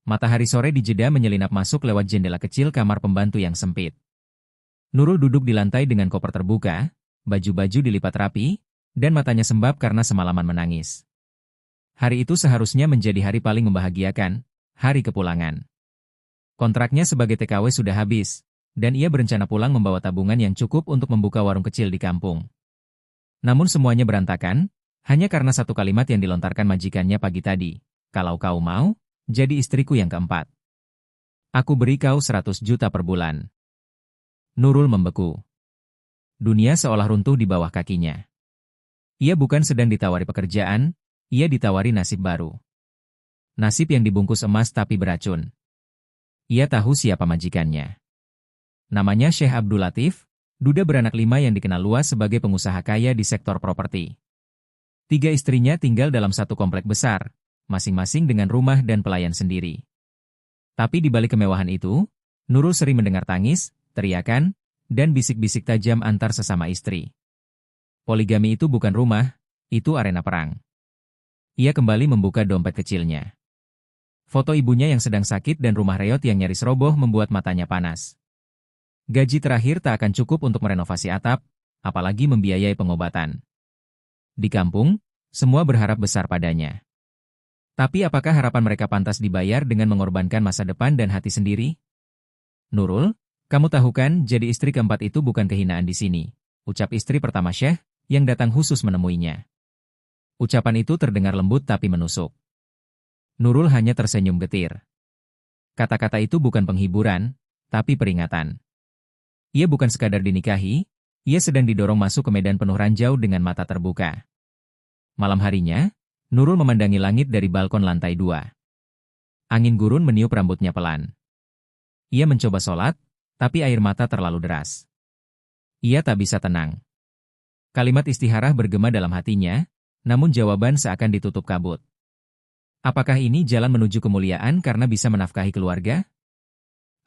Matahari sore di jeda menyelinap masuk lewat jendela kecil kamar pembantu yang sempit. Nurul duduk di lantai dengan koper terbuka, baju-baju dilipat rapi, dan matanya sembab karena semalaman menangis. Hari itu seharusnya menjadi hari paling membahagiakan, hari kepulangan. Kontraknya sebagai TKW sudah habis, dan ia berencana pulang membawa tabungan yang cukup untuk membuka warung kecil di kampung. Namun semuanya berantakan, hanya karena satu kalimat yang dilontarkan majikannya pagi tadi. Kalau kau mau, jadi istriku yang keempat. Aku beri kau 100 juta per bulan. Nurul membeku. Dunia seolah runtuh di bawah kakinya. Ia bukan sedang ditawari pekerjaan, ia ditawari nasib baru. Nasib yang dibungkus emas tapi beracun. Ia tahu siapa majikannya. Namanya Syekh Abdul Latif, duda beranak 5 yang dikenal luas sebagai pengusaha kaya di sektor properti. 3 istrinya tinggal dalam satu komplek besar, masing-masing dengan rumah dan pelayan sendiri. Tapi di balik kemewahan itu, Nurul sering mendengar tangis, teriakan, dan bisik-bisik tajam antar sesama istri. Poligami itu bukan rumah, itu arena perang. Ia kembali membuka dompet kecilnya. Foto ibunya yang sedang sakit dan rumah reot yang nyaris roboh membuat matanya panas. Gaji terakhir tak akan cukup untuk merenovasi atap, apalagi membiayai pengobatan. Di kampung, semua berharap besar padanya. Tapi apakah harapan mereka pantas dibayar dengan mengorbankan masa depan dan hati sendiri? Nurul, kamu tahu kan, jadi istri keempat itu bukan kehinaan di sini, ucap istri pertama Syekh, yang datang khusus menemuinya. Ucapan itu terdengar lembut tapi menusuk. Nurul hanya tersenyum getir. Kata-kata itu bukan penghiburan, tapi peringatan. Ia bukan sekadar dinikahi, ia sedang didorong masuk ke medan penuh ranjau dengan mata terbuka. Malam harinya, Nurul memandangi langit dari balkon lantai 2. Angin gurun meniup rambutnya pelan. Ia mencoba sholat, tapi air mata terlalu deras. Ia tak bisa tenang. Kalimat istiharah bergema dalam hatinya, namun jawaban seakan ditutup kabut. Apakah ini jalan menuju kemuliaan karena bisa menafkahi keluarga?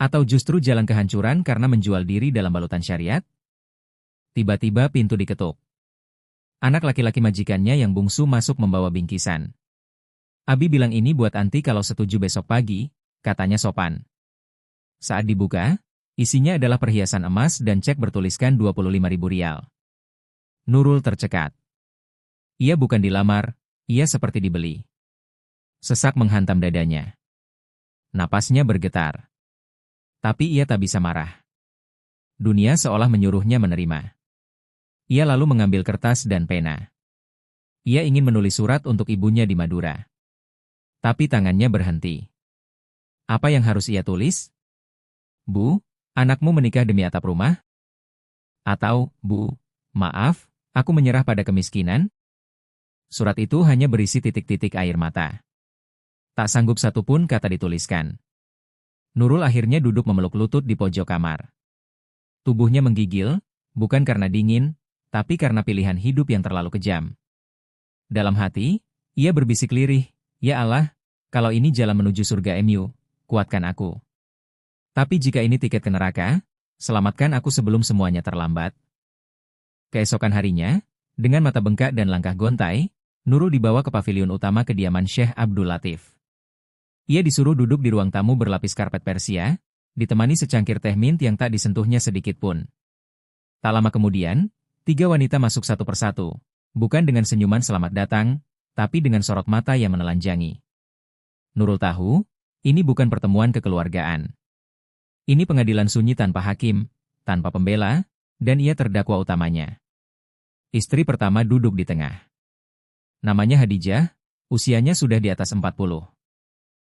Atau justru jalan kehancuran karena menjual diri dalam balutan syariat? Tiba-tiba pintu diketuk. Anak laki-laki majikannya yang bungsu masuk membawa bingkisan. Abi bilang ini buat Anti kalau setuju besok pagi, katanya sopan. Saat dibuka, isinya adalah perhiasan emas dan cek bertuliskan 25.000 rial. Nurul tercekat. Ia bukan dilamar, ia seperti dibeli. Sesak menghantam dadanya. Napasnya bergetar. Tapi ia tak bisa marah. Dunia seolah menyuruhnya menerima. Ia lalu mengambil kertas dan pena. Ia ingin menulis surat untuk ibunya di Madura. Tapi tangannya berhenti. Apa yang harus ia tulis? Bu, anakmu menikah demi atap rumah? Atau, Bu, maaf, aku menyerah pada kemiskinan? Surat itu hanya berisi titik-titik air mata. Tak sanggup satupun kata dituliskan. Nurul akhirnya duduk memeluk lutut di pojok kamar. Tubuhnya menggigil, bukan karena dingin, tapi karena pilihan hidup yang terlalu kejam. Dalam hati, ia berbisik lirih, "Ya Allah, kalau ini jalan menuju surga MU, kuatkan aku. Tapi jika ini tiket ke neraka, selamatkan aku sebelum semuanya terlambat." Keesokan harinya, dengan mata bengkak dan langkah gontai, Nurul dibawa ke pavilion utama kediaman Syekh Abdul Latif. Ia disuruh duduk di ruang tamu berlapis karpet Persia, ditemani secangkir teh mint yang tak disentuhnya sedikit pun. Tak lama kemudian, 3 wanita masuk satu persatu, bukan dengan senyuman selamat datang, tapi dengan sorot mata yang menelanjangi. Nurul tahu, ini bukan pertemuan kekeluargaan. Ini pengadilan sunyi tanpa hakim, tanpa pembela, dan ia terdakwa utamanya. Istri pertama duduk di tengah. Namanya Hadijah, usianya sudah di atas 40.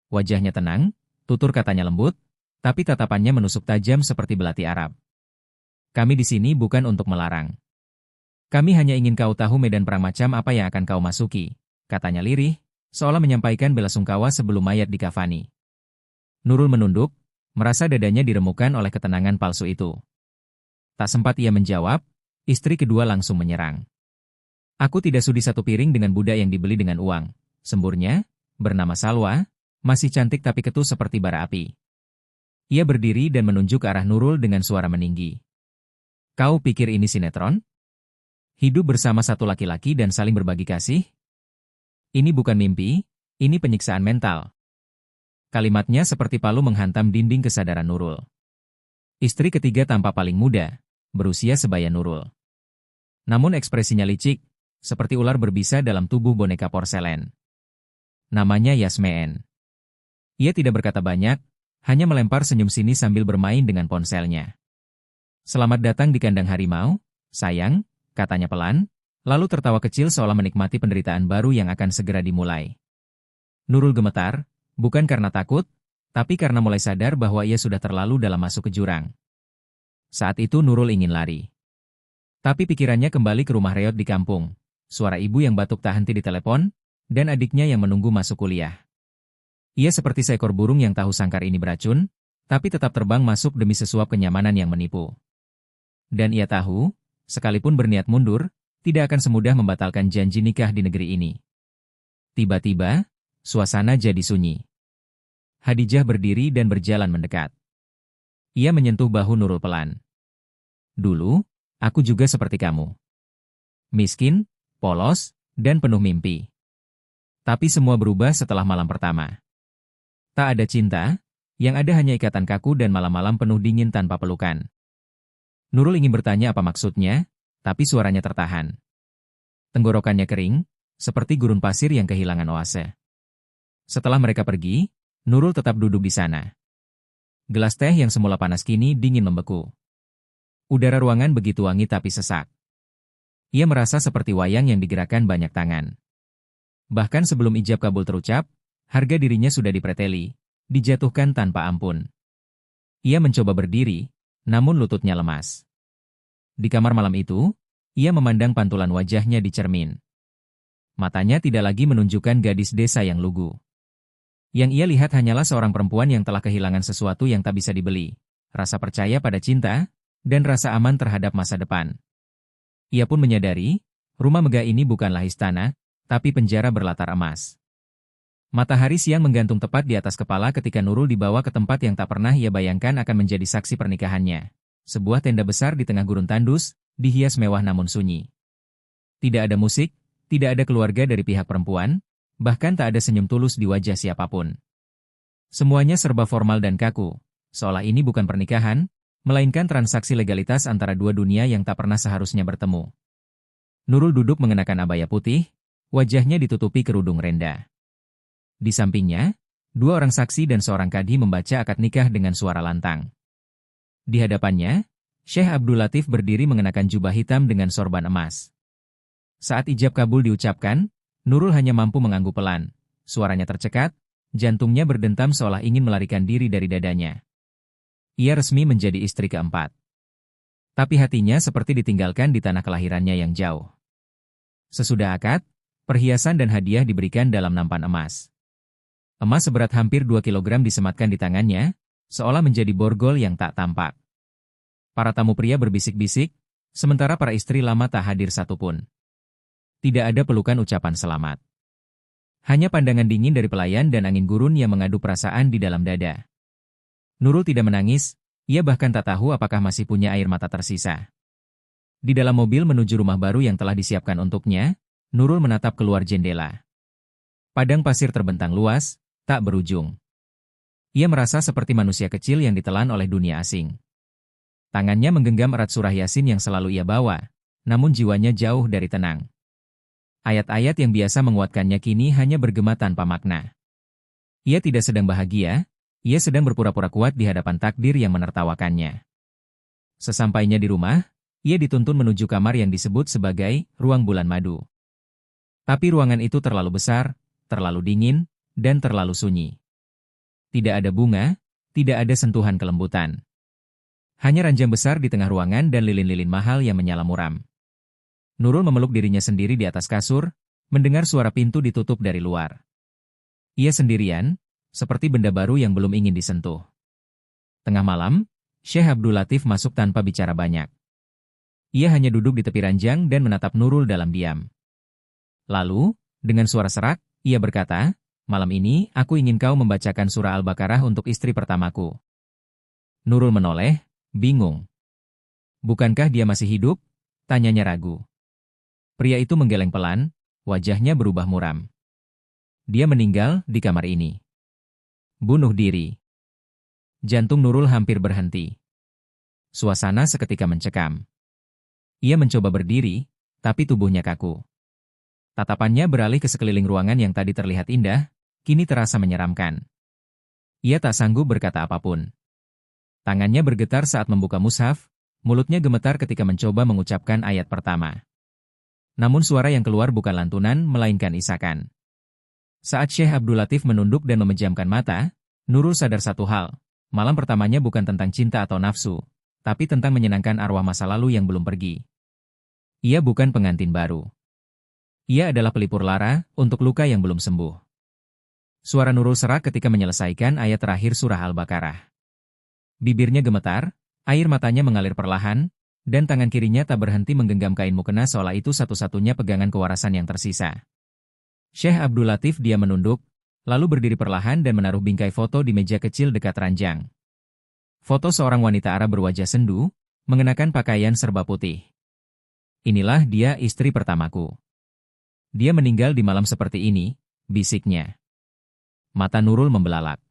Wajahnya tenang, tutur katanya lembut, tapi tatapannya menusuk tajam seperti belati Arab. Kami di sini bukan untuk melarang. Kami hanya ingin kau tahu medan perang macam apa yang akan kau masuki, katanya lirih, seolah menyampaikan bela sungkawa sebelum mayat dikafani. Nurul menunduk, merasa dadanya diremukkan oleh ketenangan palsu itu. Tak sempat ia menjawab, istri kedua langsung menyerang. Aku tidak sudi satu piring dengan budak yang dibeli dengan uang, semburnya, bernama Salwa, masih cantik tapi ketus seperti bara api. Ia berdiri dan menunjuk ke arah Nurul dengan suara meninggi. Kau pikir ini sinetron? Hidup bersama satu laki-laki dan saling berbagi kasih? Ini bukan mimpi, ini penyiksaan mental. Kalimatnya seperti palu menghantam dinding kesadaran Nurul. Istri ketiga tampak paling muda, berusia sebaya Nurul. Namun ekspresinya licik, seperti ular berbisa dalam tubuh boneka porselen. Namanya Yasmeen. Ia tidak berkata banyak, hanya melempar senyum sini sambil bermain dengan ponselnya. "Selamat datang di kandang harimau, sayang," katanya pelan, lalu tertawa kecil seolah menikmati penderitaan baru yang akan segera dimulai. Nurul gemetar, bukan karena takut, tapi karena mulai sadar bahwa ia sudah terlalu dalam masuk ke jurang. Saat itu Nurul ingin lari. Tapi pikirannya kembali ke rumah reot di kampung, suara ibu yang batuk tak henti di telepon, dan adiknya yang menunggu masuk kuliah. Ia seperti seekor burung yang tahu sangkar ini beracun, tapi tetap terbang masuk demi sesuap kenyamanan yang menipu. Dan ia tahu, sekalipun berniat mundur, tidak akan semudah membatalkan janji nikah di negeri ini. Tiba-tiba, suasana jadi sunyi. Hadijah berdiri dan berjalan mendekat. Ia menyentuh bahu Nurul pelan. "Dulu, aku juga seperti kamu. Miskin, polos, dan penuh mimpi. Tapi semua berubah setelah malam pertama. Tak ada cinta, yang ada hanya ikatan kaku dan malam-malam penuh dingin tanpa pelukan." Nurul ingin bertanya apa maksudnya, tapi suaranya tertahan. Tenggorokannya kering, seperti gurun pasir yang kehilangan oase. Setelah mereka pergi, Nurul tetap duduk di sana. Gelas teh yang semula panas kini dingin membeku. Udara ruangan begitu wangi tapi sesak. Ia merasa seperti wayang yang digerakkan banyak tangan. Bahkan sebelum ijab kabul terucap, harga dirinya sudah dipreteli, dijatuhkan tanpa ampun. Ia mencoba berdiri, namun lututnya lemas. Di kamar malam itu, ia memandang pantulan wajahnya di cermin. Matanya tidak lagi menunjukkan gadis desa yang lugu. Yang ia lihat hanyalah seorang perempuan yang telah kehilangan sesuatu yang tak bisa dibeli, rasa percaya pada cinta, dan rasa aman terhadap masa depan. Ia pun menyadari, rumah megah ini bukanlah istana, tapi penjara berlatar emas. Matahari siang menggantung tepat di atas kepala ketika Nurul dibawa ke tempat yang tak pernah ia bayangkan akan menjadi saksi pernikahannya. Sebuah tenda besar di tengah gurun tandus, dihias mewah namun sunyi. Tidak ada musik, tidak ada keluarga dari pihak perempuan, bahkan tak ada senyum tulus di wajah siapapun. Semuanya serba formal dan kaku, seolah ini bukan pernikahan, melainkan transaksi legalitas antara dua dunia yang tak pernah seharusnya bertemu. Nurul duduk mengenakan abaya putih, wajahnya ditutupi kerudung renda. Di sampingnya, dua orang saksi dan seorang kadi membaca akad nikah dengan suara lantang. Di hadapannya, Syekh Abdul Latif berdiri mengenakan jubah hitam dengan sorban emas. Saat ijab kabul diucapkan, Nurul hanya mampu mengangguk pelan. Suaranya tercekat, jantungnya berdentam seolah ingin melarikan diri dari dadanya. Ia resmi menjadi istri keempat. Tapi hatinya seperti ditinggalkan di tanah kelahirannya yang jauh. Sesudah akad, perhiasan dan hadiah diberikan dalam nampan emas. Emas seberat hampir 2 kilogram disematkan di tangannya, seolah menjadi borgol yang tak tampak. Para tamu pria berbisik-bisik, sementara para istri lama tak hadir satupun. Tidak ada pelukan ucapan selamat. Hanya pandangan dingin dari pelayan dan angin gurun yang mengadu perasaan di dalam dada. Nurul tidak menangis, ia bahkan tak tahu apakah masih punya air mata tersisa. Di dalam mobil menuju rumah baru yang telah disiapkan untuknya, Nurul menatap keluar jendela. Padang pasir terbentang luas, tak berujung. Ia merasa seperti manusia kecil yang ditelan oleh dunia asing. Tangannya menggenggam erat surah Yasin yang selalu ia bawa, namun jiwanya jauh dari tenang. Ayat-ayat yang biasa menguatkannya kini hanya bergema tanpa makna. Ia tidak sedang bahagia, ia sedang berpura-pura kuat di hadapan takdir yang menertawakannya. Sesampainya di rumah, ia dituntun menuju kamar yang disebut sebagai ruang bulan madu. Tapi ruangan itu terlalu besar, terlalu dingin, dan terlalu sunyi. Tidak ada bunga, tidak ada sentuhan kelembutan. Hanya ranjang besar di tengah ruangan dan lilin-lilin mahal yang menyala muram. Nurul memeluk dirinya sendiri di atas kasur, mendengar suara pintu ditutup dari luar. Ia sendirian, seperti benda baru yang belum ingin disentuh. Tengah malam, Syekh Abdul Latif masuk tanpa bicara banyak. Ia hanya duduk di tepi ranjang dan menatap Nurul dalam diam. Lalu, dengan suara serak, ia berkata, "Malam ini, aku ingin kau membacakan surah Al-Baqarah untuk istri pertamaku." Nurul menoleh, bingung. Bukankah dia masih hidup? Tanyanya ragu. Pria itu menggeleng pelan, wajahnya berubah muram. Dia meninggal di kamar ini. Bunuh diri. Jantung Nurul hampir berhenti. Suasana seketika mencekam. Ia mencoba berdiri, tapi tubuhnya kaku. Tatapannya beralih ke sekeliling ruangan yang tadi terlihat indah, kini terasa menyeramkan. Ia tak sanggup berkata apapun. Tangannya bergetar saat membuka mushaf, mulutnya gemetar ketika mencoba mengucapkan ayat pertama. Namun suara yang keluar bukan lantunan, melainkan isakan. Saat Syekh Abdul Latif menunduk dan memejamkan mata, Nurul sadar satu hal. Malam pertamanya bukan tentang cinta atau nafsu, tapi tentang menyenangkan arwah masa lalu yang belum pergi. Ia bukan pengantin baru. Ia adalah pelipur lara untuk luka yang belum sembuh. Suara Nurul serak ketika menyelesaikan ayat terakhir surah Al-Baqarah. Bibirnya gemetar, air matanya mengalir perlahan, dan tangan kirinya tak berhenti menggenggam kain mukena seolah itu satu-satunya pegangan kewarasan yang tersisa. Syekh Abdul Latif diam menunduk, lalu berdiri perlahan dan menaruh bingkai foto di meja kecil dekat ranjang. Foto seorang wanita Arab berwajah sendu, mengenakan pakaian serba putih. Inilah dia istri pertamaku. Dia meninggal di malam seperti ini, bisiknya. Mata Nurul membelalak.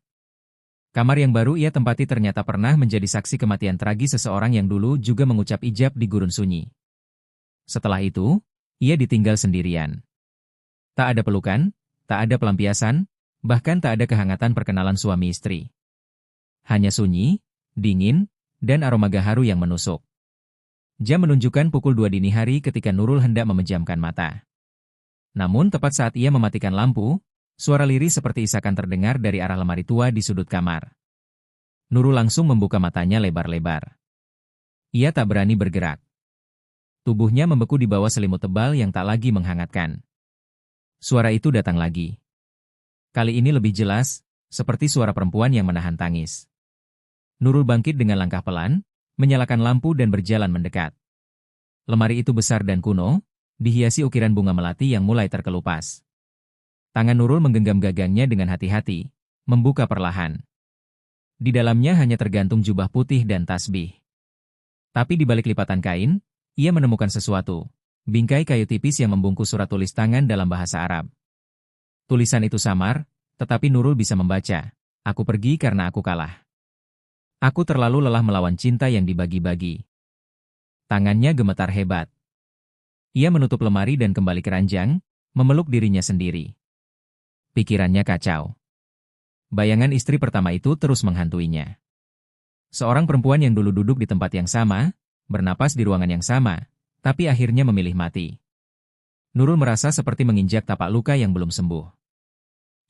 Kamar yang baru ia tempati ternyata pernah menjadi saksi kematian tragis seseorang yang dulu juga mengucap ijab di gurun sunyi. Setelah itu, ia ditinggal sendirian. Tak ada pelukan, tak ada pelampiasan, bahkan tak ada kehangatan perkenalan suami istri. Hanya sunyi, dingin, dan aroma gaharu yang menusuk. Jam menunjukkan pukul 2 dini hari ketika Nurul hendak memejamkan mata. Namun tepat saat ia mematikan lampu, suara lirih seperti isakan terdengar dari arah lemari tua di sudut kamar. Nurul langsung membuka matanya lebar-lebar. Ia tak berani bergerak. Tubuhnya membeku di bawah selimut tebal yang tak lagi menghangatkan. Suara itu datang lagi. Kali ini lebih jelas, seperti suara perempuan yang menahan tangis. Nurul bangkit dengan langkah pelan, menyalakan lampu dan berjalan mendekat. Lemari itu besar dan kuno, dihiasi ukiran bunga melati yang mulai terkelupas. Tangan Nurul menggenggam gagangnya dengan hati-hati, membuka perlahan. Di dalamnya hanya tergantung jubah putih dan tasbih. Tapi di balik lipatan kain, ia menemukan sesuatu, bingkai kayu tipis yang membungkus surat tulis tangan dalam bahasa Arab. Tulisan itu samar, tetapi Nurul bisa membaca. Aku pergi karena aku kalah. Aku terlalu lelah melawan cinta yang dibagi-bagi. Tangannya gemetar hebat. Ia menutup lemari dan kembali ke ranjang, memeluk dirinya sendiri. Pikirannya kacau. Bayangan istri pertama itu terus menghantuinya. Seorang perempuan yang dulu duduk di tempat yang sama, bernapas di ruangan yang sama, tapi akhirnya memilih mati. Nurul merasa seperti menginjak tapak luka yang belum sembuh.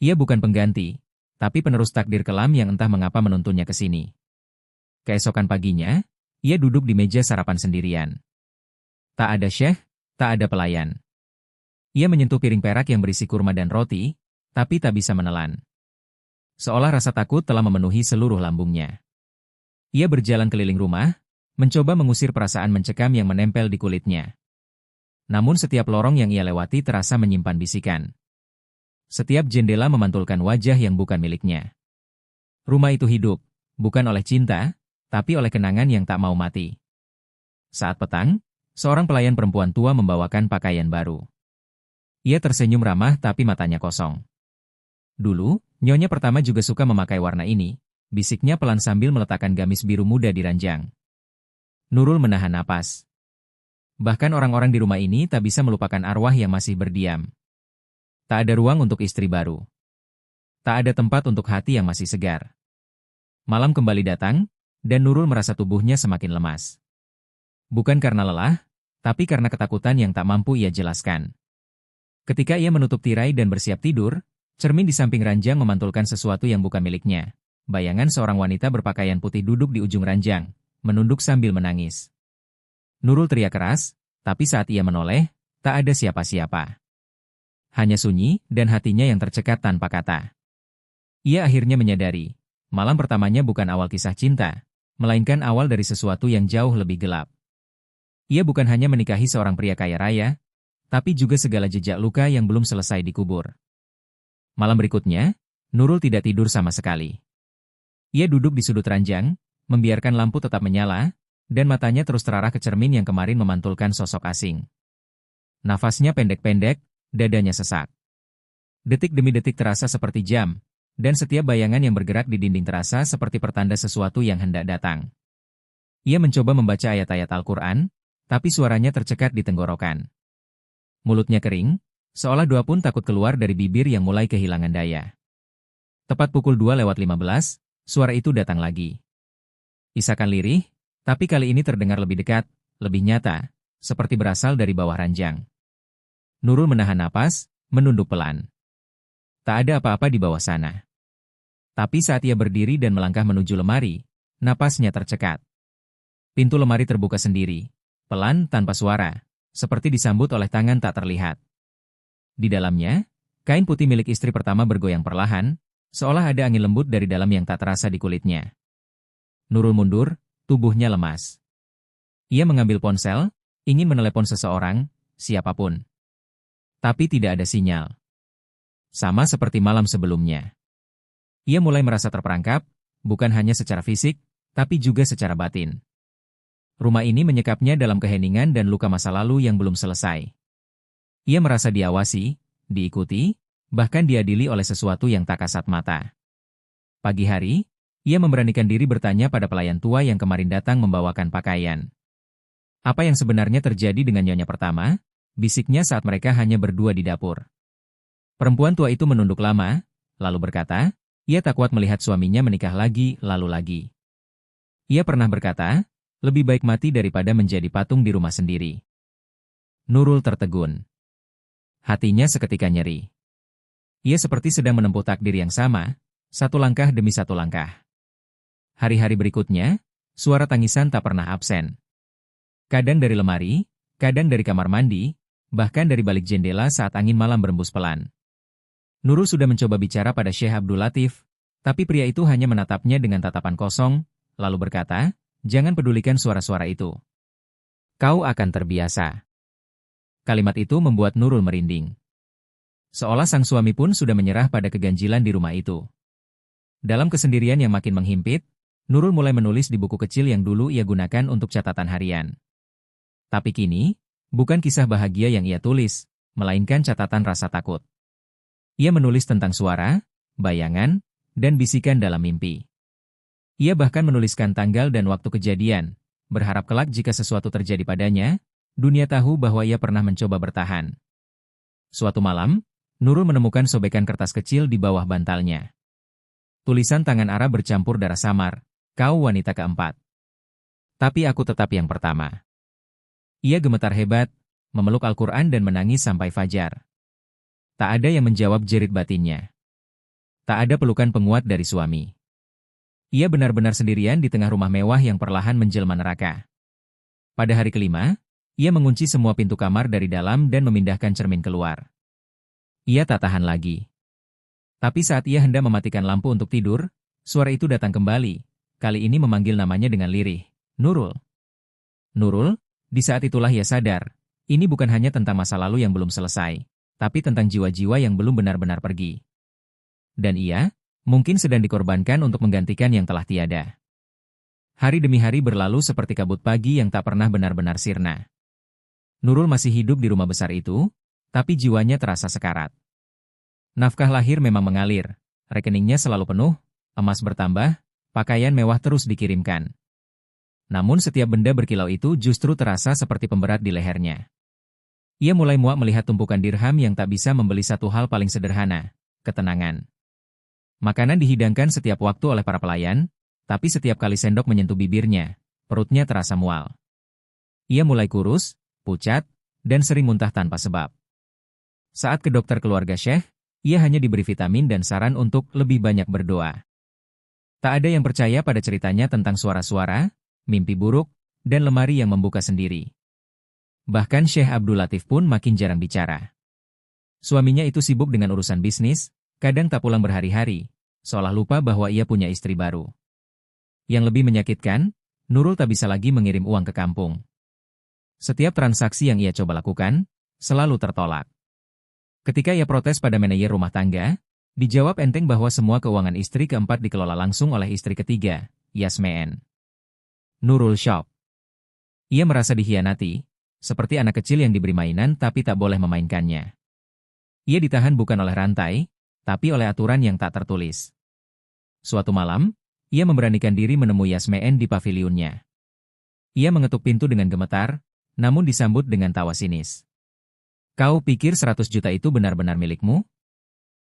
Ia bukan pengganti, tapi penerus takdir kelam yang entah mengapa menuntunnya ke sini. Keesokan paginya, ia duduk di meja sarapan sendirian. Tak ada syekh, tak ada pelayan. Ia menyentuh piring perak yang berisi kurma dan roti, tapi tak bisa menelan. Seolah rasa takut telah memenuhi seluruh lambungnya. Ia berjalan keliling rumah, mencoba mengusir perasaan mencekam yang menempel di kulitnya. Namun setiap lorong yang ia lewati terasa menyimpan bisikan. Setiap jendela memantulkan wajah yang bukan miliknya. Rumah itu hidup, bukan oleh cinta, tapi oleh kenangan yang tak mau mati. Saat petang, seorang pelayan perempuan tua membawakan pakaian baru. Ia tersenyum ramah tapi matanya kosong. Dulu, nyonya pertama juga suka memakai warna ini, bisiknya pelan sambil meletakkan gamis biru muda di ranjang. Nurul menahan napas. Bahkan orang-orang di rumah ini tak bisa melupakan arwah yang masih berdiam. Tak ada ruang untuk istri baru. Tak ada tempat untuk hati yang masih segar. Malam kembali datang, dan Nurul merasa tubuhnya semakin lemas. Bukan karena lelah, tapi karena ketakutan yang tak mampu ia jelaskan. Ketika ia menutup tirai dan bersiap tidur, cermin di samping ranjang memantulkan sesuatu yang bukan miliknya. Bayangan seorang wanita berpakaian putih duduk di ujung ranjang, menunduk sambil menangis. Nurul teriak keras, tapi saat ia menoleh, tak ada siapa-siapa. Hanya sunyi, dan hatinya yang tercekat tanpa kata. Ia akhirnya menyadari, malam pertamanya bukan awal kisah cinta, melainkan awal dari sesuatu yang jauh lebih gelap. Ia bukan hanya menikahi seorang pria kaya raya, tapi juga segala jejak luka yang belum selesai dikubur. Malam berikutnya, Nurul tidak tidur sama sekali. Ia duduk di sudut ranjang, membiarkan lampu tetap menyala, dan matanya terus terarah ke cermin yang kemarin memantulkan sosok asing. Nafasnya pendek-pendek, dadanya sesak. Detik demi detik terasa seperti jam, dan setiap bayangan yang bergerak di dinding terasa seperti pertanda sesuatu yang hendak datang. Ia mencoba membaca ayat-ayat Al-Quran, tapi suaranya tercekat di tenggorokan. Mulutnya kering, seolah doa pun takut keluar dari bibir yang mulai kehilangan daya. Tepat pukul 2:15, suara itu datang lagi. Isakan lirih, tapi kali ini terdengar lebih dekat, lebih nyata, seperti berasal dari bawah ranjang. Nurul menahan napas, menunduk pelan. Tak ada apa-apa di bawah sana. Tapi saat ia berdiri dan melangkah menuju lemari, napasnya tercekat. Pintu lemari terbuka sendiri, pelan tanpa suara, seperti disambut oleh tangan tak terlihat. Di dalamnya, kain putih milik istri pertama bergoyang perlahan, seolah ada angin lembut dari dalam yang tak terasa di kulitnya. Nurul mundur, tubuhnya lemas. Ia mengambil ponsel, ingin menelepon seseorang, siapapun. Tapi tidak ada sinyal. Sama seperti malam sebelumnya. Ia mulai merasa terperangkap, bukan hanya secara fisik, tapi juga secara batin. Rumah ini menyekapnya dalam keheningan dan luka masa lalu yang belum selesai. Ia merasa diawasi, diikuti, bahkan diadili oleh sesuatu yang tak kasat mata. Pagi hari, ia memberanikan diri bertanya pada pelayan tua yang kemarin datang membawakan pakaian. Apa yang sebenarnya terjadi dengan nyonya pertama? Bisiknya saat mereka hanya berdua di dapur. Perempuan tua itu menunduk lama, lalu berkata, ia tak kuat melihat suaminya menikah lagi, lalu lagi. Ia pernah berkata, lebih baik mati daripada menjadi patung di rumah sendiri. Nurul tertegun. Hatinya seketika nyeri. Ia seperti sedang menempuh takdir yang sama, satu langkah demi satu langkah. Hari-hari berikutnya, suara tangisan tak pernah absen. Kadang dari lemari, kadang dari kamar mandi, bahkan dari balik jendela saat angin malam berembus pelan. Nurul sudah mencoba bicara pada Syekh Abdul Latif, tapi pria itu hanya menatapnya dengan tatapan kosong, lalu berkata, jangan pedulikan suara-suara itu. Kau akan terbiasa. Kalimat itu membuat Nurul merinding. Seolah sang suami pun sudah menyerah pada keganjilan di rumah itu. Dalam kesendirian yang makin menghimpit, Nurul mulai menulis di buku kecil yang dulu ia gunakan untuk catatan harian. Tapi kini, bukan kisah bahagia yang ia tulis, melainkan catatan rasa takut. Ia menulis tentang suara, bayangan, dan bisikan dalam mimpi. Ia bahkan menuliskan tanggal dan waktu kejadian, berharap kelak jika sesuatu terjadi padanya, dunia tahu bahwa ia pernah mencoba bertahan. Suatu malam, Nurul menemukan sobekan kertas kecil di bawah bantalnya. Tulisan tangan Arab bercampur darah samar, kau wanita keempat. Tapi aku tetap yang pertama. Ia gemetar hebat, memeluk Al-Quran dan menangis sampai fajar. Tak ada yang menjawab jerit batinnya. Tak ada pelukan penguat dari suami. Ia benar-benar sendirian di tengah rumah mewah yang perlahan menjelma neraka. Pada hari kelima, ia mengunci semua pintu kamar dari dalam dan memindahkan cermin keluar. Ia tak tahan lagi. Tapi saat ia hendak mematikan lampu untuk tidur, suara itu datang kembali, kali ini memanggil namanya dengan lirih, Nurul. Nurul, di saat itulah ia sadar, ini bukan hanya tentang masa lalu yang belum selesai, tapi tentang jiwa-jiwa yang belum benar-benar pergi. Dan ia, mungkin sedang dikorbankan untuk menggantikan yang telah tiada. Hari demi hari berlalu seperti kabut pagi yang tak pernah benar-benar sirna. Nurul masih hidup di rumah besar itu, tapi jiwanya terasa sekarat. Nafkah lahir memang mengalir, rekeningnya selalu penuh, emas bertambah, pakaian mewah terus dikirimkan. Namun setiap benda berkilau itu justru terasa seperti pemberat di lehernya. Ia mulai muak melihat tumpukan dirham yang tak bisa membeli satu hal paling sederhana, ketenangan. Makanan dihidangkan setiap waktu oleh para pelayan, tapi setiap kali sendok menyentuh bibirnya, perutnya terasa mual. Ia mulai kurus, pucat, dan sering muntah tanpa sebab. Saat ke dokter keluarga Syekh, ia hanya diberi vitamin dan saran untuk lebih banyak berdoa. Tak ada yang percaya pada ceritanya tentang suara-suara, mimpi buruk, dan lemari yang membuka sendiri. Bahkan Syekh Abdul Latif pun makin jarang bicara. Suaminya itu sibuk dengan urusan bisnis, kadang tak pulang berhari-hari, seolah lupa bahwa ia punya istri baru. Yang lebih menyakitkan, Nurul tak bisa lagi mengirim uang ke kampung. Setiap transaksi yang ia coba lakukan, selalu tertolak. Ketika ia protes pada manajer rumah tangga, dijawab enteng bahwa semua keuangan istri keempat dikelola langsung oleh istri ketiga, Yasmeen. Nurul syok. Ia merasa dikhianati, seperti anak kecil yang diberi mainan tapi tak boleh memainkannya. Ia ditahan bukan oleh rantai, tapi oleh aturan yang tak tertulis. Suatu malam, ia memberanikan diri menemui Yasmeen di pavilionnya. Ia mengetuk pintu dengan gemetar, namun disambut dengan tawa sinis. Kau pikir 100 juta itu benar-benar milikmu?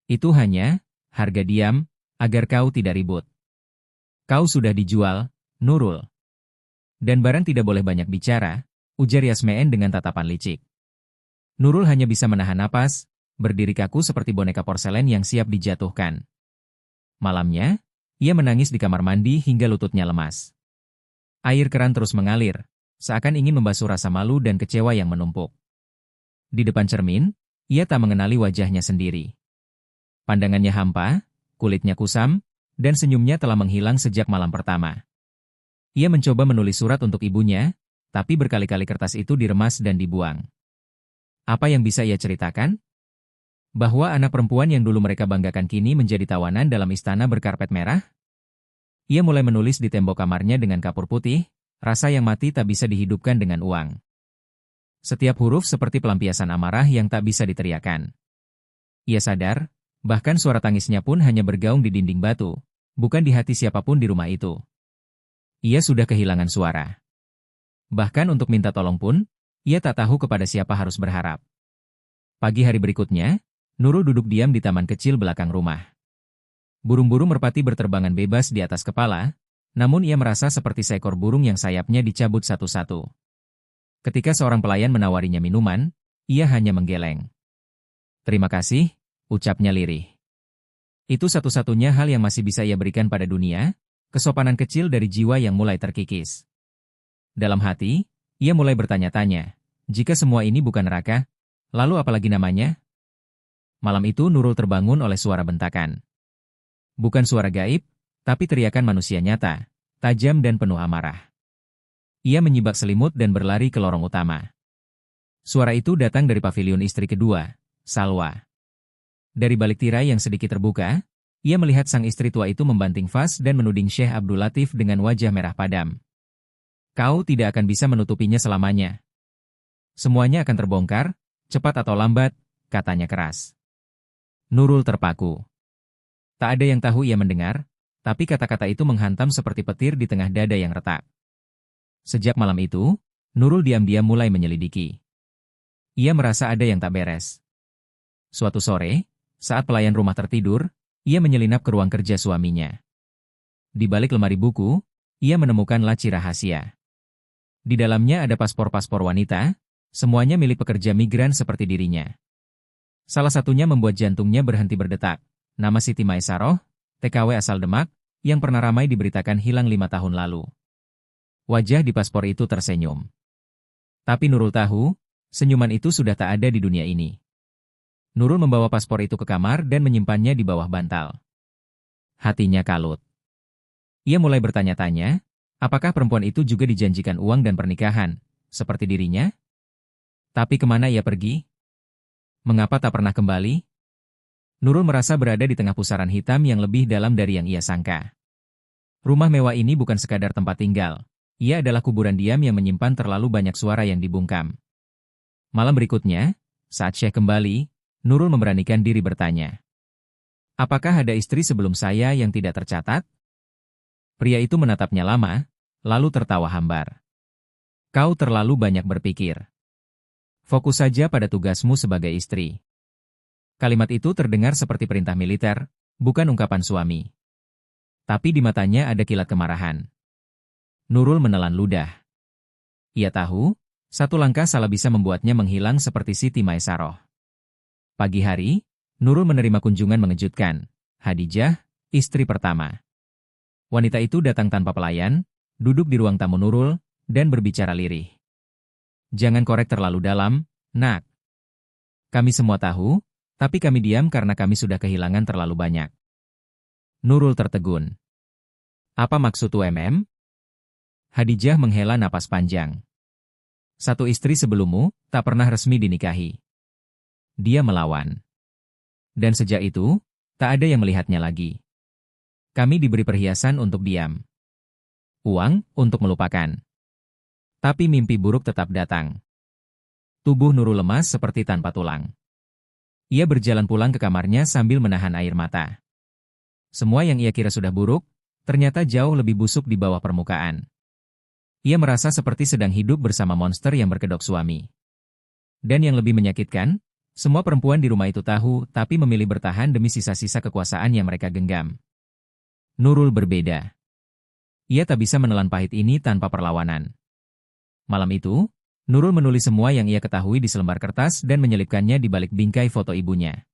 Itu hanya harga diam, agar kau tidak ribut. Kau sudah dijual, Nurul. Dan barang tidak boleh banyak bicara, ujar Yasmeen dengan tatapan licik. Nurul hanya bisa menahan napas, berdiri kaku seperti boneka porselen yang siap dijatuhkan. Malamnya, ia menangis di kamar mandi hingga lututnya lemas. Air keran terus mengalir, seakan ingin membasuh rasa malu dan kecewa yang menumpuk. Di depan cermin, ia tak mengenali wajahnya sendiri. Pandangannya hampa, kulitnya kusam, dan senyumnya telah menghilang sejak malam pertama. Ia mencoba menulis surat untuk ibunya, tapi berkali-kali kertas itu diremas dan dibuang. Apa yang bisa ia ceritakan? Bahwa anak perempuan yang dulu mereka banggakan kini menjadi tawanan dalam istana berkarpet merah? Ia mulai menulis di tembok kamarnya dengan kapur putih, rasa yang mati tak bisa dihidupkan dengan uang. Setiap huruf seperti pelampiasan amarah yang tak bisa diteriakan. Ia sadar, bahkan suara tangisnya pun hanya bergaung di dinding batu, bukan di hati siapapun di rumah itu. Ia sudah kehilangan suara. Bahkan untuk minta tolong pun, ia tak tahu kepada siapa harus berharap. Pagi hari berikutnya, Nurul duduk diam di taman kecil belakang rumah. Burung-burung merpati berterbangan bebas di atas kepala, namun ia merasa seperti seekor burung yang sayapnya dicabut satu-satu. Ketika seorang pelayan menawarinya minuman, ia hanya menggeleng. Terima kasih, ucapnya lirih. Itu satu-satunya hal yang masih bisa ia berikan pada dunia, kesopanan kecil dari jiwa yang mulai terkikis. Dalam hati, ia mulai bertanya-tanya, jika semua ini bukan neraka, lalu apalagi namanya? Malam itu Nurul terbangun oleh suara bentakan. Bukan suara gaib, tapi teriakan manusia nyata, tajam dan penuh amarah. Ia menyibak selimut dan berlari ke lorong utama. Suara itu datang dari pavilion istri kedua, Salwa. Dari balik tirai yang sedikit terbuka, ia melihat sang istri tua itu membanting vas dan menuding Syekh Abdul Latif dengan wajah merah padam. Kau tidak akan bisa menutupinya selamanya. Semuanya akan terbongkar, cepat atau lambat, katanya keras. Nurul terpaku. Tak ada yang tahu ia mendengar, tapi kata-kata itu menghantam seperti petir di tengah dada yang retak. Sejak malam itu, Nurul diam-diam mulai menyelidiki. Ia merasa ada yang tak beres. Suatu sore, saat pelayan rumah tertidur, ia menyelinap ke ruang kerja suaminya. Di balik lemari buku, ia menemukan laci rahasia. Di dalamnya ada paspor-paspor wanita, semuanya milik pekerja migran seperti dirinya. Salah satunya membuat jantungnya berhenti berdetak. Nama Siti Maisaroh, TKW asal Demak, yang pernah ramai diberitakan hilang 5 tahun lalu. Wajah di paspor itu tersenyum. Tapi Nurul tahu, senyuman itu sudah tak ada di dunia ini. Nurul membawa paspor itu ke kamar dan menyimpannya di bawah bantal. Hatinya kalut. Ia mulai bertanya-tanya, apakah perempuan itu juga dijanjikan uang dan pernikahan, seperti dirinya? Tapi kemana ia pergi? Mengapa tak pernah kembali? Nurul merasa berada di tengah pusaran hitam yang lebih dalam dari yang ia sangka. Rumah mewah ini bukan sekadar tempat tinggal. Ia adalah kuburan diam yang menyimpan terlalu banyak suara yang dibungkam. Malam berikutnya, saat Syekh kembali, Nurul memberanikan diri bertanya. Apakah ada istri sebelum saya yang tidak tercatat? Pria itu menatapnya lama, lalu tertawa hambar. Kau terlalu banyak berpikir. Fokus saja pada tugasmu sebagai istri. Kalimat itu terdengar seperti perintah militer, bukan ungkapan suami. Tapi di matanya ada kilat kemarahan. Nurul menelan ludah. Ia tahu, satu langkah salah bisa membuatnya menghilang seperti Siti Maisaroh. Pagi hari, Nurul menerima kunjungan mengejutkan. Hadijah, istri pertama. Wanita itu datang tanpa pelayan, duduk di ruang tamu Nurul, dan berbicara lirih. Jangan korek terlalu dalam, nak. Kami semua tahu, tapi kami diam karena kami sudah kehilangan terlalu banyak. Nurul tertegun. Apa maksud UMM? Hadijah menghela napas panjang. Satu istri sebelummu, tak pernah resmi dinikahi. Dia melawan. Dan sejak itu, tak ada yang melihatnya lagi. Kami diberi perhiasan untuk diam. Uang, untuk melupakan. Tapi mimpi buruk tetap datang. Tubuh Nurul lemas seperti tanpa tulang. Ia berjalan pulang ke kamarnya sambil menahan air mata. Semua yang ia kira sudah buruk, ternyata jauh lebih busuk di bawah permukaan. Ia merasa seperti sedang hidup bersama monster yang berkedok suami. Dan yang lebih menyakitkan, semua perempuan di rumah itu tahu tapi memilih bertahan demi sisa-sisa kekuasaan yang mereka genggam. Nurul berbeda. Ia tak bisa menelan pahit ini tanpa perlawanan. Malam itu, Nurul menulis semua yang ia ketahui di selembar kertas dan menyelipkannya di balik bingkai foto ibunya.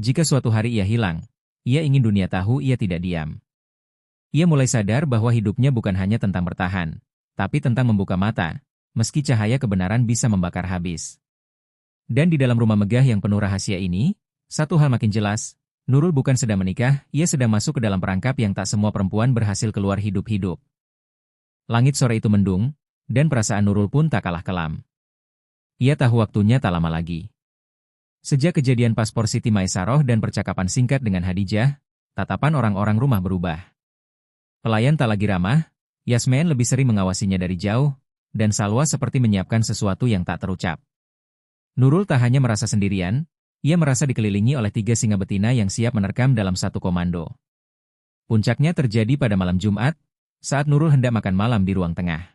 Jika suatu hari ia hilang, ia ingin dunia tahu ia tidak diam. Ia mulai sadar bahwa hidupnya bukan hanya tentang bertahan, tapi tentang membuka mata, meski cahaya kebenaran bisa membakar habis. Dan di dalam rumah megah yang penuh rahasia ini, satu hal makin jelas, Nurul bukan sedang menikah, ia sedang masuk ke dalam perangkap yang tak semua perempuan berhasil keluar hidup-hidup. Langit sore itu mendung, dan perasaan Nurul pun tak kalah kelam. Ia tahu waktunya tak lama lagi. Sejak kejadian paspor Siti Maisaroh dan percakapan singkat dengan Hadijah, tatapan orang-orang rumah berubah. Pelayan tak lagi ramah, Yasmin lebih sering mengawasinya dari jauh, dan Salwa seperti menyiapkan sesuatu yang tak terucap. Nurul tak hanya merasa sendirian, ia merasa dikelilingi oleh 3 singa betina yang siap menerkam dalam satu komando. Puncaknya terjadi pada malam Jumat, saat Nurul hendak makan malam di ruang tengah.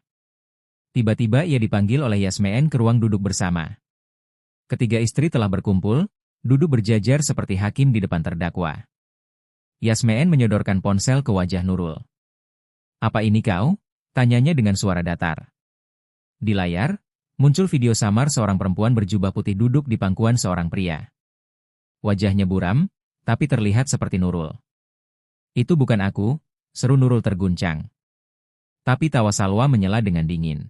Tiba-tiba ia dipanggil oleh Yasmin ke ruang duduk bersama. Ketiga istri telah berkumpul, duduk berjajar seperti hakim di depan terdakwa. Yasmin menyodorkan ponsel ke wajah Nurul. "Apa ini kau?" tanyanya dengan suara datar. Di layar, muncul video samar seorang perempuan berjubah putih duduk di pangkuan seorang pria. Wajahnya buram, tapi terlihat seperti Nurul. "Itu bukan aku," seru Nurul terguncang. Tapi tawa Salwa menyela dengan dingin.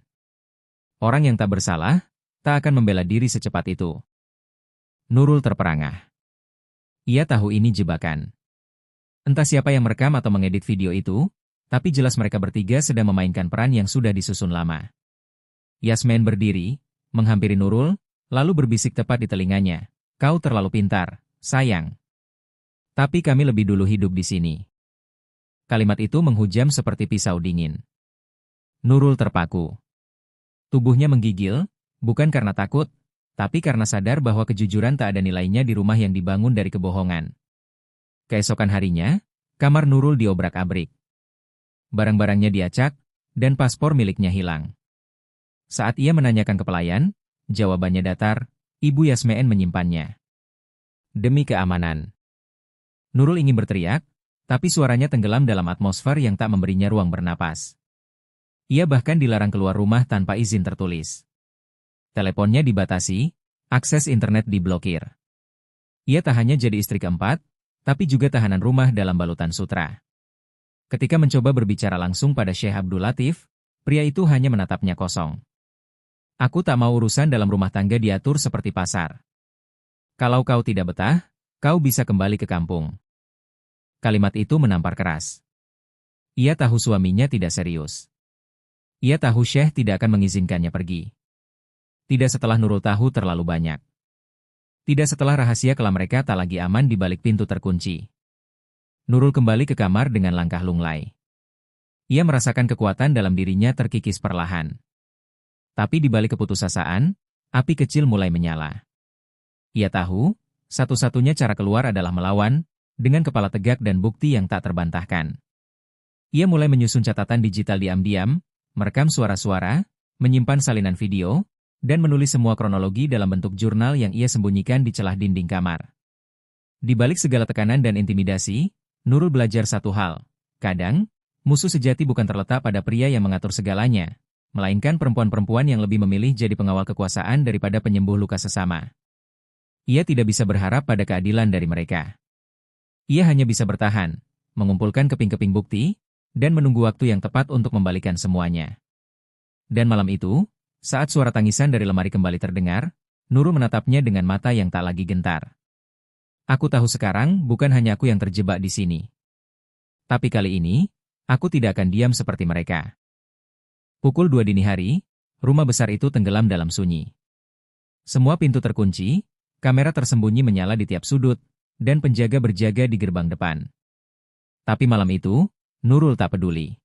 Orang yang tak bersalah, tak akan membela diri secepat itu. Nurul terperangah. Ia tahu ini jebakan. Entah siapa yang merekam atau mengedit video itu, tapi jelas mereka bertiga sedang memainkan peran yang sudah disusun lama. Yasmin berdiri, menghampiri Nurul, lalu berbisik tepat di telinganya. "Kau terlalu pintar, sayang. Tapi kami lebih dulu hidup di sini." Kalimat itu menghujam seperti pisau dingin. Nurul terpaku. Tubuhnya menggigil, bukan karena takut, tapi karena sadar bahwa kejujuran tak ada nilainya di rumah yang dibangun dari kebohongan. Keesokan harinya, kamar Nurul diobrak-abrik. Barang-barangnya diacak, dan paspor miliknya hilang. Saat ia menanyakan ke pelayan, jawabannya datar, Ibu Yasmin menyimpannya. Demi keamanan. Nurul ingin berteriak, tapi suaranya tenggelam dalam atmosfer yang tak memberinya ruang bernapas. Ia bahkan dilarang keluar rumah tanpa izin tertulis. Teleponnya dibatasi, akses internet diblokir. Ia tak hanya jadi istri keempat, tapi juga tahanan rumah dalam balutan sutra. Ketika mencoba berbicara langsung pada Syekh Abdul Latif, pria itu hanya menatapnya kosong. "Aku tak mau urusan dalam rumah tangga diatur seperti pasar. Kalau kau tidak betah, kau bisa kembali ke kampung." Kalimat itu menampar keras. Ia tahu suaminya tidak serius. Ia tahu Syekh tidak akan mengizinkannya pergi. Tidak setelah Nurul tahu terlalu banyak. Tidak setelah rahasia kelam mereka tak lagi aman di balik pintu terkunci. Nurul kembali ke kamar dengan langkah lunglai. Ia merasakan kekuatan dalam dirinya terkikis perlahan. Tapi di balik keputusasaan, api kecil mulai menyala. Ia tahu, satu-satunya cara keluar adalah melawan, dengan kepala tegak dan bukti yang tak terbantahkan. Ia mulai menyusun catatan digital diam-diam, merekam suara-suara, menyimpan salinan video, dan menulis semua kronologi dalam bentuk jurnal yang ia sembunyikan di celah dinding kamar. Di balik segala tekanan dan intimidasi, Nurul belajar satu hal. Kadang, musuh sejati bukan terletak pada pria yang mengatur segalanya, melainkan perempuan-perempuan yang lebih memilih jadi pengawal kekuasaan daripada penyembuh luka sesama. Ia tidak bisa berharap pada keadilan dari mereka. Ia hanya bisa bertahan, mengumpulkan keping-keping bukti, dan menunggu waktu yang tepat untuk membalikan semuanya. Dan malam itu, saat suara tangisan dari lemari kembali terdengar, Nurul menatapnya dengan mata yang tak lagi gentar. "Aku tahu sekarang bukan hanya aku yang terjebak di sini. Tapi kali ini, aku tidak akan diam seperti mereka." Pukul 2 dini hari, rumah besar itu tenggelam dalam sunyi. Semua pintu terkunci, kamera tersembunyi menyala di tiap sudut, dan penjaga berjaga di gerbang depan. Tapi malam itu, Nurul tak peduli.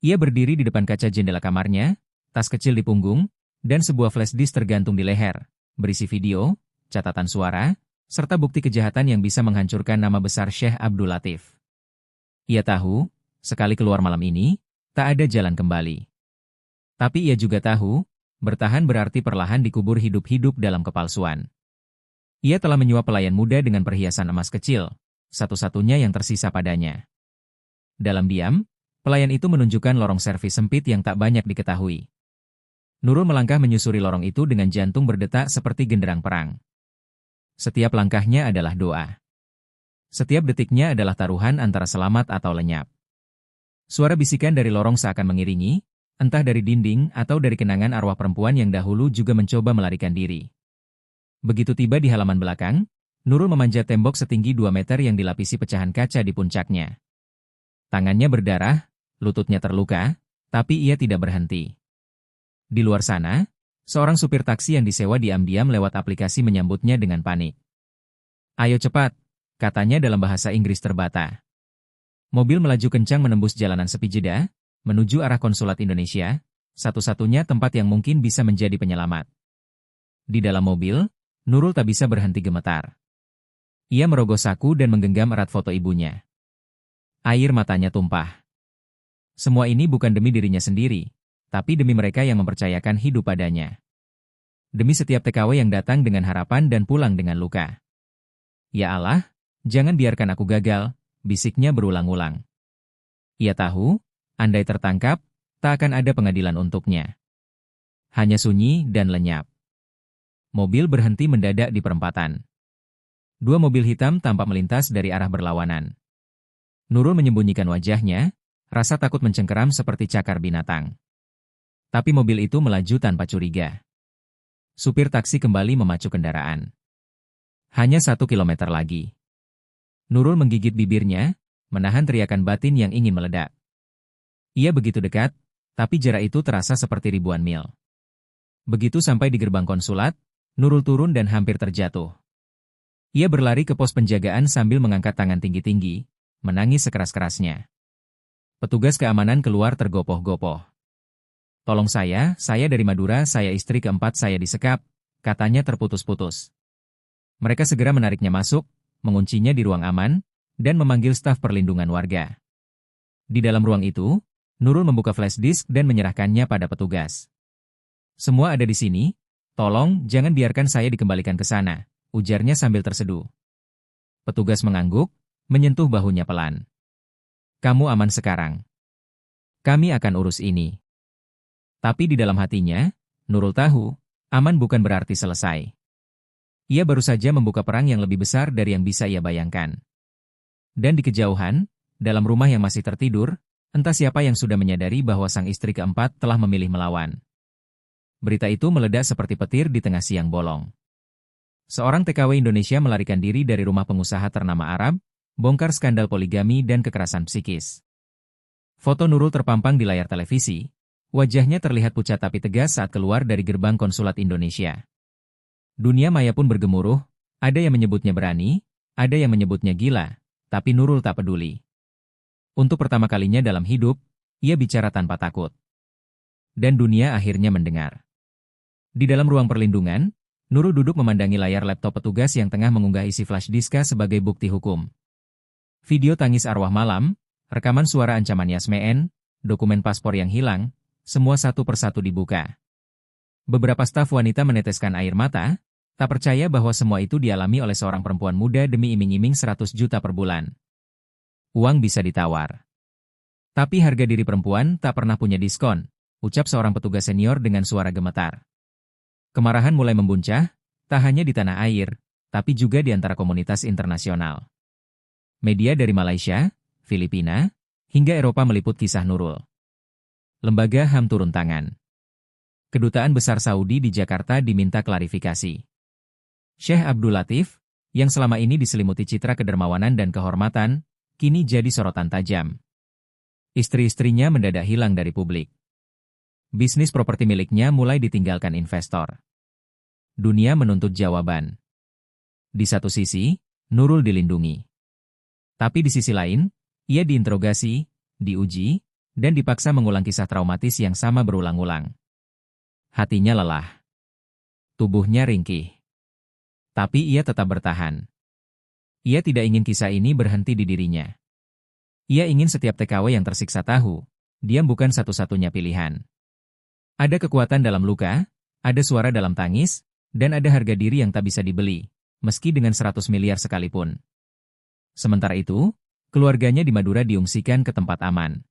Ia berdiri di depan kaca jendela kamarnya, tas kecil di punggung, dan sebuah flash disk tergantung di leher, berisi video, catatan suara, serta bukti kejahatan yang bisa menghancurkan nama besar Syekh Abdul Latif. Ia tahu, sekali keluar malam ini, tak ada jalan kembali. Tapi ia juga tahu, bertahan berarti perlahan dikubur hidup-hidup dalam kepalsuan. Ia telah menyuap pelayan muda dengan perhiasan emas kecil, satu-satunya yang tersisa padanya. Dalam diam, pelayan itu menunjukkan lorong servis sempit yang tak banyak diketahui. Nurul melangkah menyusuri lorong itu dengan jantung berdetak seperti genderang perang. Setiap langkahnya adalah doa. Setiap detiknya adalah taruhan antara selamat atau lenyap. Suara bisikan dari lorong seakan mengiringi, entah dari dinding atau dari kenangan arwah perempuan yang dahulu juga mencoba melarikan diri. Begitu tiba di halaman belakang, Nurul memanjat tembok setinggi 2 meter yang dilapisi pecahan kaca di puncaknya. Tangannya berdarah, lututnya terluka, tapi ia tidak berhenti. Di luar sana, seorang supir taksi yang disewa diam-diam lewat aplikasi menyambutnya dengan panik. "Ayo cepat," katanya dalam bahasa Inggris terbata. Mobil melaju kencang menembus jalanan sepi jeda, menuju arah konsulat Indonesia, satu-satunya tempat yang mungkin bisa menjadi penyelamat. Di dalam mobil, Nurul tak bisa berhenti gemetar. Ia merogoh saku dan menggenggam erat foto ibunya. Air matanya tumpah. Semua ini bukan demi dirinya sendiri, tapi demi mereka yang mempercayakan hidup padanya. Demi setiap TKW yang datang dengan harapan dan pulang dengan luka. "Ya Allah, jangan biarkan aku gagal," bisiknya berulang-ulang. Ia tahu, andai tertangkap, tak akan ada pengadilan untuknya. Hanya sunyi dan lenyap. Mobil berhenti mendadak di perempatan. 2 mobil hitam tampak melintas dari arah berlawanan. Nurul menyembunyikan wajahnya, rasa takut mencengkeram seperti cakar binatang. Tapi mobil itu melaju tanpa curiga. Supir taksi kembali memacu kendaraan. Hanya 1 kilometer lagi. Nurul menggigit bibirnya, menahan teriakan batin yang ingin meledak. Ia begitu dekat, tapi jarak itu terasa seperti ribuan mil. Begitu sampai di gerbang konsulat, Nurul turun dan hampir terjatuh. Ia berlari ke pos penjagaan sambil mengangkat tangan tinggi-tinggi, menangis sekeras-kerasnya. Petugas keamanan keluar tergopoh-gopoh. "Tolong saya dari Madura, saya istri keempat saya disekap," katanya terputus-putus. Mereka segera menariknya masuk, menguncinya di ruang aman, dan memanggil staf perlindungan warga. Di dalam ruang itu, Nurul membuka flash disk dan menyerahkannya pada petugas. "Semua ada di sini, tolong jangan biarkan saya dikembalikan ke sana," ujarnya sambil terseduh. Petugas mengangguk, menyentuh bahunya pelan. "Kamu aman sekarang. Kami akan urus ini." Tapi di dalam hatinya, Nurul tahu, aman bukan berarti selesai. Ia baru saja membuka perang yang lebih besar dari yang bisa ia bayangkan. Dan di kejauhan, dalam rumah yang masih tertidur, entah siapa yang sudah menyadari bahwa sang istri keempat telah memilih melawan. Berita itu meledak seperti petir di tengah siang bolong. Seorang TKW Indonesia melarikan diri dari rumah pengusaha ternama Arab, bongkar skandal poligami dan kekerasan psikis. Foto Nurul terpampang di layar televisi, wajahnya terlihat pucat tapi tegas saat keluar dari gerbang konsulat Indonesia. Dunia maya pun bergemuruh, ada yang menyebutnya berani, ada yang menyebutnya gila, tapi Nurul tak peduli. Untuk pertama kalinya dalam hidup, ia bicara tanpa takut. Dan dunia akhirnya mendengar. Di dalam ruang perlindungan, Nurul duduk memandangi layar laptop petugas yang tengah mengunggah isi flash diska sebagai bukti hukum. Video tangis arwah malam, rekaman suara ancaman Yasmeen, dokumen paspor yang hilang, semua satu persatu dibuka. Beberapa staf wanita meneteskan air mata, tak percaya bahwa semua itu dialami oleh seorang perempuan muda demi iming-iming 100 juta per bulan. Uang bisa ditawar. Tapi harga diri perempuan tak pernah punya diskon, ucap seorang petugas senior dengan suara gemetar. Kemarahan mulai membuncah, tak hanya di tanah air, tapi juga di antara komunitas internasional. Media dari Malaysia, Filipina, hingga Eropa meliput kisah Nurul. Lembaga HAM turun tangan. Kedutaan Besar Saudi di Jakarta diminta klarifikasi. Syekh Abdul Latif, yang selama ini diselimuti citra kedermawanan dan kehormatan, kini jadi sorotan tajam. Istri-istrinya mendadak hilang dari publik. Bisnis properti miliknya mulai ditinggalkan investor. Dunia menuntut jawaban. Di satu sisi, Nurul dilindungi. Tapi di sisi lain, ia diinterogasi, diuji, dan dipaksa mengulang kisah traumatis yang sama berulang-ulang. Hatinya lelah. Tubuhnya ringkih. Tapi ia tetap bertahan. Ia tidak ingin kisah ini berhenti di dirinya. Ia ingin setiap TKW yang tersiksa tahu, diam bukan satu-satunya pilihan. Ada kekuatan dalam luka, ada suara dalam tangis, dan ada harga diri yang tak bisa dibeli, meski dengan 100 miliar sekalipun. Sementara itu, keluarganya di Madura diungsikan ke tempat aman.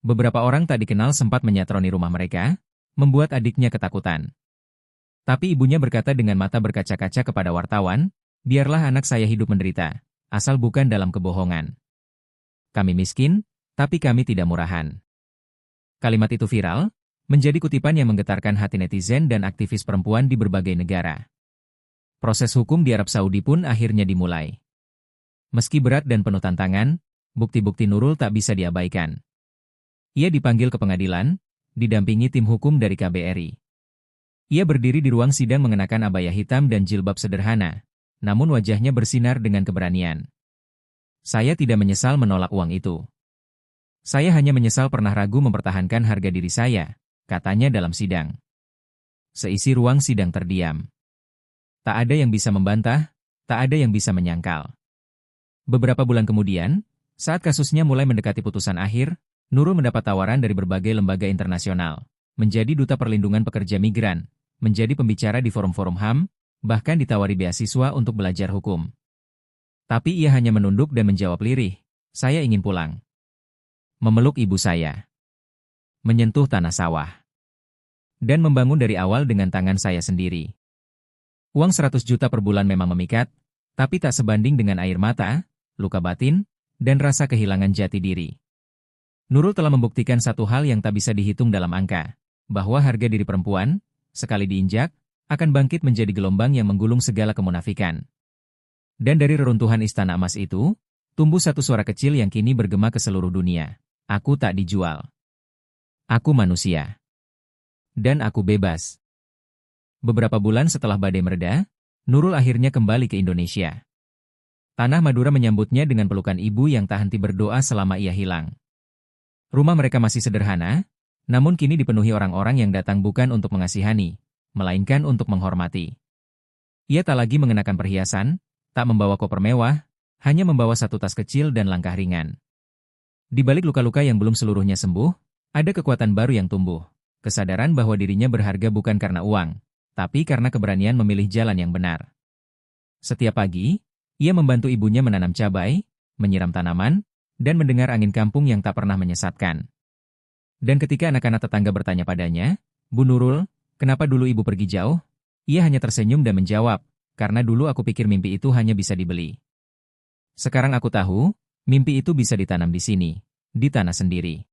Beberapa orang tak dikenal sempat menyatroni rumah mereka, membuat adiknya ketakutan. Tapi ibunya berkata dengan mata berkaca-kaca kepada wartawan, biarlah anak saya hidup menderita, asal bukan dalam kebohongan. Kami miskin, tapi kami tidak murahan. Kalimat itu viral, menjadi kutipan yang menggetarkan hati netizen dan aktivis perempuan di berbagai negara. Proses hukum di Arab Saudi pun akhirnya dimulai. Meski berat dan penuh tantangan, bukti-bukti Nurul tak bisa diabaikan. Ia dipanggil ke pengadilan, didampingi tim hukum dari KBRI. Ia berdiri di ruang sidang mengenakan abaya hitam dan jilbab sederhana, namun wajahnya bersinar dengan keberanian. Saya tidak menyesal menolak uang itu. Saya hanya menyesal pernah ragu mempertahankan harga diri saya, katanya dalam sidang. Seisi ruang sidang terdiam. Tak ada yang bisa membantah, tak ada yang bisa menyangkal. Beberapa bulan kemudian, saat kasusnya mulai mendekati putusan akhir, Nurul mendapat tawaran dari berbagai lembaga internasional, menjadi duta perlindungan pekerja migran, menjadi pembicara di forum-forum HAM, bahkan ditawari beasiswa untuk belajar hukum. Tapi ia hanya menunduk dan menjawab lirih, saya ingin pulang. Memeluk ibu saya. Menyentuh tanah sawah. Dan membangun dari awal dengan tangan saya sendiri. Uang 100 juta per bulan memang memikat, tapi tak sebanding dengan air mata, luka batin, dan rasa kehilangan jati diri. Nurul telah membuktikan satu hal yang tak bisa dihitung dalam angka, bahwa harga diri perempuan, sekali diinjak, akan bangkit menjadi gelombang yang menggulung segala kemunafikan. Dan dari reruntuhan Istana Emas itu, tumbuh satu suara kecil yang kini bergema ke seluruh dunia. Aku tak dijual. Aku manusia. Dan aku bebas. Beberapa bulan setelah badai mereda, Nurul akhirnya kembali ke Indonesia. Tanah Madura menyambutnya dengan pelukan ibu yang tak henti berdoa selama ia hilang. Rumah mereka masih sederhana, namun kini dipenuhi orang-orang yang datang bukan untuk mengasihani, melainkan untuk menghormati. Ia tak lagi mengenakan perhiasan, tak membawa koper mewah, hanya membawa satu tas kecil dan langkah ringan. Di balik luka-luka yang belum seluruhnya sembuh, ada kekuatan baru yang tumbuh, kesadaran bahwa dirinya berharga bukan karena uang, tapi karena keberanian memilih jalan yang benar. Setiap pagi, ia membantu ibunya menanam cabai, menyiram tanaman, dan mendengar angin kampung yang tak pernah menyesatkan. Dan ketika anak-anak tetangga bertanya padanya, Bu Nurul, kenapa dulu ibu pergi jauh? Ia hanya tersenyum dan menjawab, karena dulu aku pikir mimpi itu hanya bisa dibeli. Sekarang aku tahu, mimpi itu bisa ditanam di sini, di tanah sendiri.